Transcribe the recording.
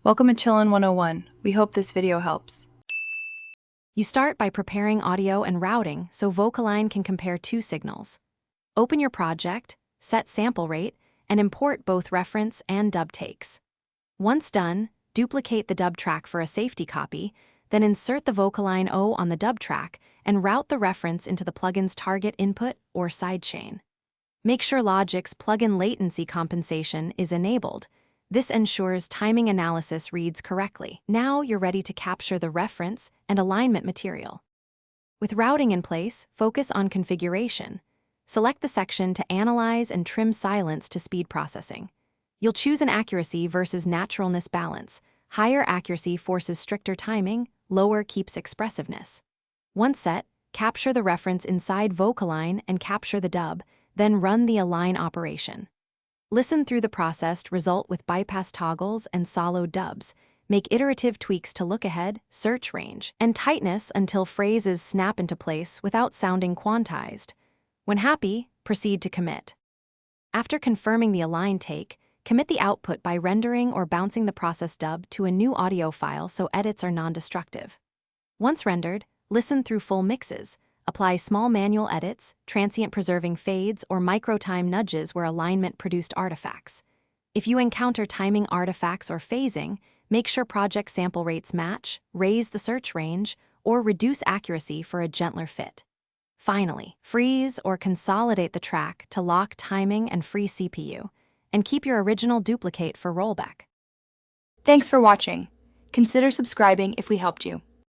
Welcome to Chillin' 101. We hope this video helps. You start by preparing audio and routing so Vocalign can compare two signals. Open your project, set sample rate, and import both reference and dub takes. Once done, duplicate the dub track for a safety copy, then insert the Vocalign O on the dub track and route the reference into the plugin's target input or sidechain. Make sure Logic's plugin latency compensation is enabled. This ensures timing analysis reads correctly. Now you're ready to capture the reference and alignment material. With routing in place, focus on configuration. Select the section to analyze and trim silence to speed processing. You'll choose an accuracy versus naturalness balance. Higher accuracy forces stricter timing, lower keeps expressiveness. Once set, capture the reference inside Vocalign and capture the dub, then run the align operation. Listen through the processed result with bypass toggles and solo dubs. Make iterative tweaks to look ahead, search range, and tightness until phrases snap into place without sounding quantized. When happy, proceed to commit. After confirming the align take, commit the output by rendering or bouncing the process dub to a new audio file so edits are non-destructive. Once rendered, listen through full mixes. Apply small manual edits, transient preserving fades, or micro-time nudges where alignment produced artifacts. If you encounter timing artifacts or phasing, make sure project sample rates match, raise the search range, or reduce accuracy for a gentler fit. Finally, freeze or consolidate the track to lock timing and free CPU, and keep your original duplicate for rollback. Thanks for watching. Consider subscribing if we helped you.